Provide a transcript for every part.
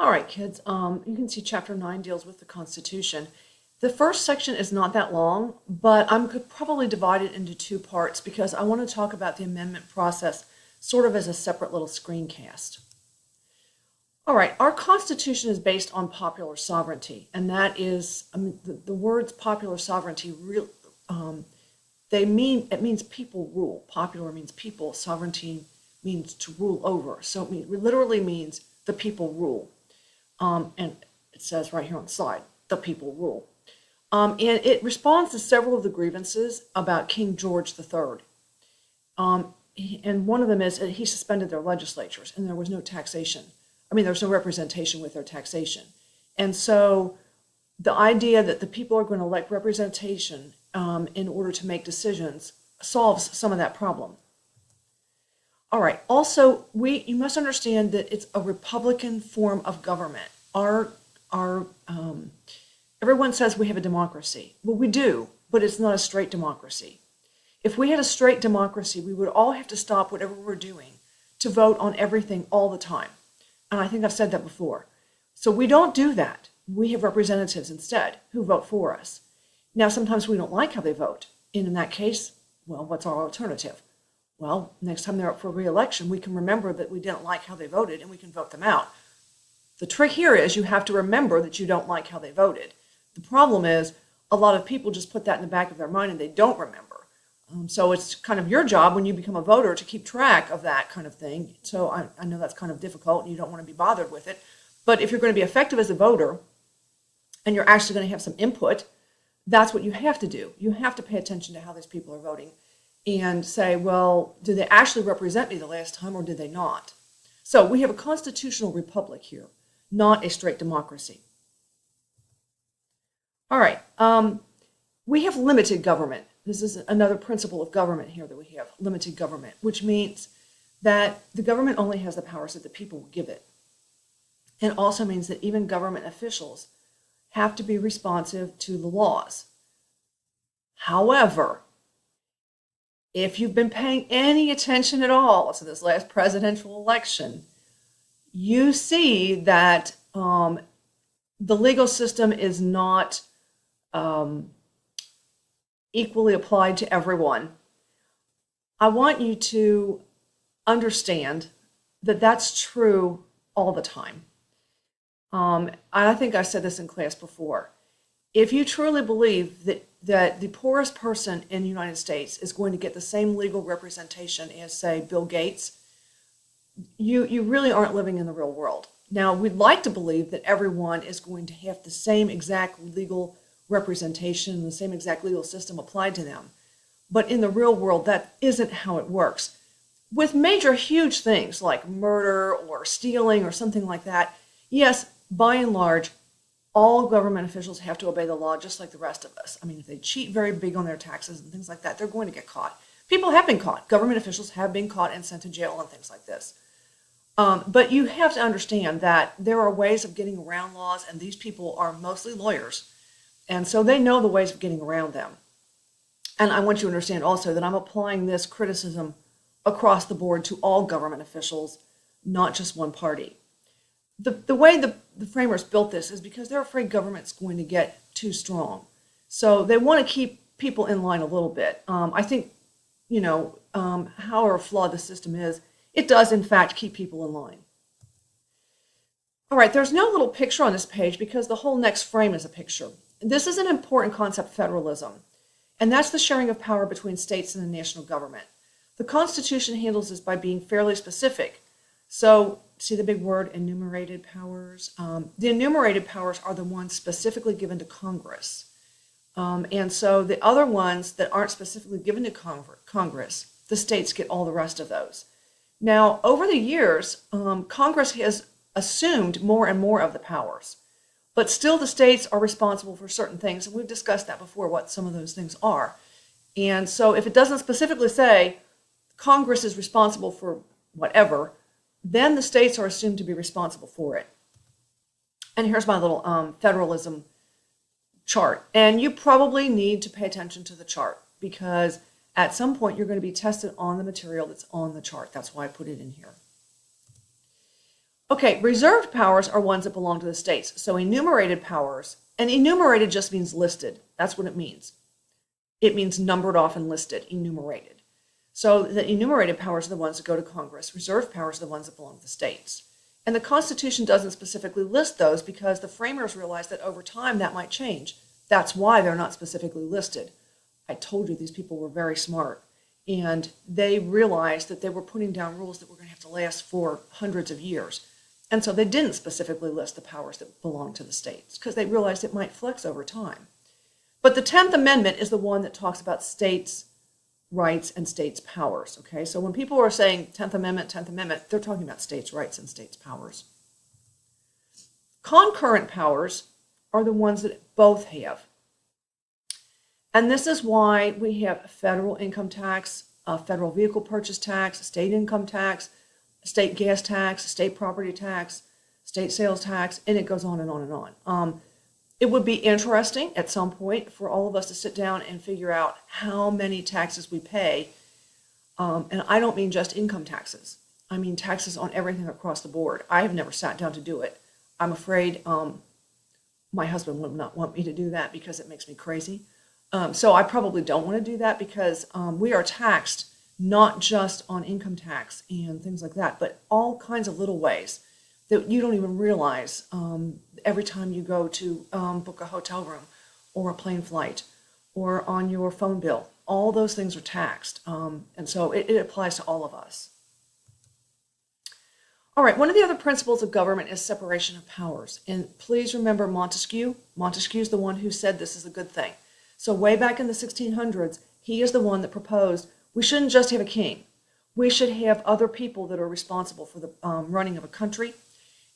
All right, kids, you can see Chapter 9 deals with the Constitution. The first section is not that long, but I could probably divide it into two parts because I want to talk about the amendment process sort of as a separate little screencast. All right, our Constitution is based on popular sovereignty, and that is, the words popular sovereignty, it means people rule. Popular means people, sovereignty means to rule over. So it literally means the people rule. And it says right here on the slide, the people rule. And it responds to several of the grievances about King George III. And one of them is he suspended their legislatures and there was no taxation. There was no representation with their taxation. And so the idea that the people are going to elect representation in order to make decisions solves some of that problem. All right. Also, you must understand that it's a Republican form of government. Everyone says we have a democracy. Well, we do, but it's not a straight democracy. If we had a straight democracy, we would all have to stop whatever we're doing to vote on everything all the time. And I think I've said that before. So we don't do that. We have representatives instead who vote for us. Now, sometimes we don't like how they vote. And in that case, well, what's our alternative? Well, next time they're up for re-election, we can remember that we didn't like how they voted and we can vote them out. The trick here is you have to remember that you don't like how they voted. The problem is a lot of people just put that in the back of their mind and they don't remember. So it's kind of your job when you become a voter to keep track of that kind of thing. So I know that's kind of difficult and you don't want to be bothered with it. But if you're going to be effective as a voter and you're actually going to have some input, that's what you have to do. You have to pay attention to how these people are voting and say, well, did they actually represent me the last time or did they not? So we have a constitutional republic here, not a straight democracy. All right, we have limited government. This is another principle of government here that we have, limited government, which means that the government only has the powers that the people will give it. It also means that even government officials have to be responsive to the laws. However, if you've been paying any attention at all to this last presidential election, you see that the legal system is not equally applied to everyone. I want you to understand that that's true all the time. I think I said this in class before. If you truly believe that the poorest person in the United States is going to get the same legal representation as, say, Bill Gates, you really aren't living in the real world. Now, we'd like to believe that everyone is going to have the same exact legal representation, the same exact legal system applied to them. But in the real world, that isn't how it works. With major, huge things like murder or stealing or something like that, yes, by and large, all government officials have to obey the law just like the rest of us. If they cheat very big on their taxes and things like that, they're going to get caught. People have been caught. Government officials have been caught and sent to jail and things like this. But you have to understand that there are ways of getting around laws, and these people are mostly lawyers. And so they know the ways of getting around them. And I want you to understand also that I'm applying this criticism across the board to all government officials, not just one party. The way the framers built this is because they're afraid government's going to get too strong. So they want to keep people in line a little bit. I think, however flawed the system is, it does in fact keep people in line. All right, there's no little picture on this page because the whole next frame is a picture. This is an important concept, federalism, and that's the sharing of power between states and the national government. The Constitution handles this by being fairly specific. So, see the big word, enumerated powers? The enumerated powers are the ones specifically given to Congress. And so the other ones that aren't specifically given to Congress, the states get all the rest of those. Now, over the years, Congress has assumed more and more of the powers. But still the states are responsible for certain things, and we've discussed that before, what some of those things are. And so if it doesn't specifically say Congress is responsible for whatever, then the states are assumed to be responsible for it. And here's my little federalism chart. And you probably need to pay attention to the chart because at some point you're going to be tested on the material that's on the chart. That's why I put it in here. Okay, reserved powers are ones that belong to the states. So enumerated powers, and enumerated just means listed. That's what it means. It means numbered off and listed, enumerated. So the enumerated powers are the ones that go to Congress. Reserved powers are the ones that belong to the states. And the Constitution doesn't specifically list those because the framers realized that over time that might change. That's why they're not specifically listed. I told you these people were very smart. And they realized that they were putting down rules that were going to have to last for hundreds of years. And so they didn't specifically list the powers that belong to the states because they realized it might flex over time. But the 10th Amendment is the one that talks about states' rights and states' powers, okay? So when people are saying 10th Amendment, they're talking about states' rights and states' powers. Concurrent powers are the ones that both have. And this is why we have federal income tax, federal vehicle purchase tax, state income tax, state gas tax, state property tax, state sales tax, and it goes on and on and on. It would be interesting at some point for all of us to sit down and figure out how many taxes we pay. And I don't mean just income taxes. I mean taxes on everything across the board. I have never sat down to do it. I'm afraid my husband would not want me to do that because it makes me crazy. So I probably don't want to do that because we are taxed not just on income tax and things like that, but all kinds of little ways that you don't even realize every time you go to book a hotel room or a plane flight or on your phone bill. All those things are taxed, and so it applies to all of us. All right, one of the other principles of government is separation of powers. And please remember Montesquieu. Montesquieu is the one who said this is a good thing. So way back in the 1600s, he is the one that proposed we shouldn't just have a king. We should have other people that are responsible for the running of a country.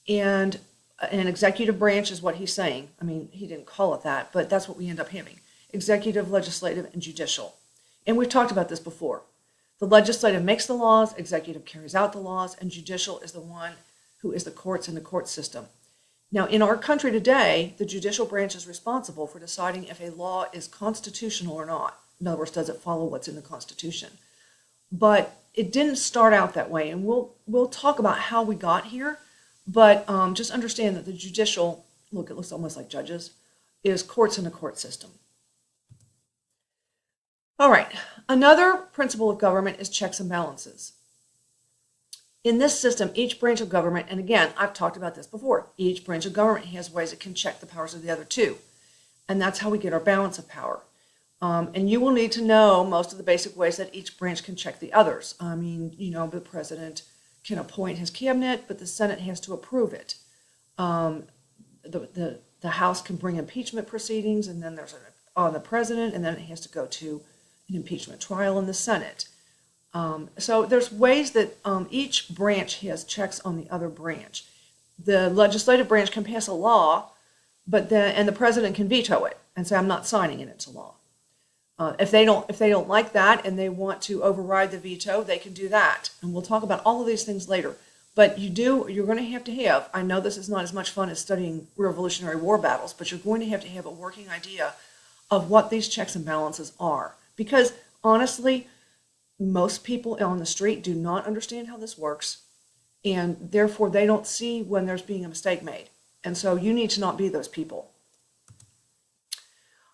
And an executive branch is what he's saying. I mean, he didn't call it that, but that's what we end up having. Executive, legislative, and judicial. And we've talked about this before. The legislative makes the laws, executive carries out the laws, and judicial is the one who is the courts and the court system. Now, in our country today, the judicial branch is responsible for deciding if a law is constitutional or not. In other words, does it follow what's in the Constitution? But it didn't start out that way, and we'll talk about how we got here, but just understand that the judicial, look, it looks almost like judges, is courts in the court system. All right, another principle of government is checks and balances. In this system, each branch of government, and again, I've talked about this before, each branch of government has ways it can check the powers of the other two. And that's how we get our balance of power. And you will need to know most of the basic ways that each branch can check the others. I mean, you know, the president can appoint his cabinet, but the Senate has to approve it. The House can bring impeachment proceedings, and then there's on the president, and then it has to go to an impeachment trial in the Senate. So there's ways that each branch has checks on the other branch. The legislative branch can pass a law, and the president can veto it and say, "I'm not signing it into law." If they don't like that and they want to override the veto, they can do that. And we'll talk about all of these things later. But you're going to have, I know this is not as much fun as studying Revolutionary War battles, but you're going to have a working idea of what these checks and balances are. Because honestly, most people on the street do not understand how this works, and therefore they don't see when there's being a mistake made. And so you need to not be those people.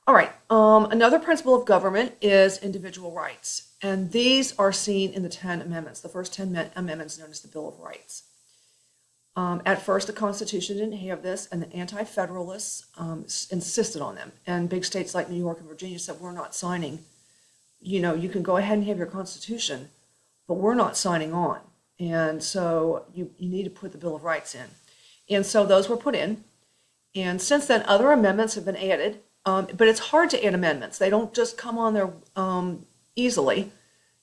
All right, another principle of government is individual rights, and these are seen in the 10 Amendments, the first 10 Amendments known as the Bill of Rights. At first, the Constitution didn't have this, and the Anti-Federalists insisted on them, and big states like New York and Virginia said, we're not signing. You know, you can go ahead and have your Constitution, but we're not signing on, and so you need to put the Bill of Rights in. And so those were put in, and since then, other amendments have been added. But it's hard to add amendments. They don't just come on there easily.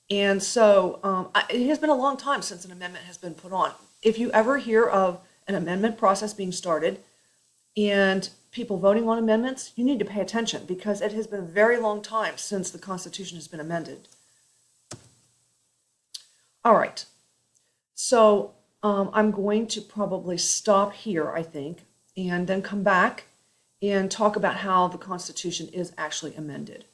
And so it has been a long time since an amendment has been put on. If you ever hear of an amendment process being started and people voting on amendments, you need to pay attention because it has been a very long time since the Constitution has been amended. All right. So I'm going to probably stop here, I think, and then come back and talk about how the Constitution is actually amended.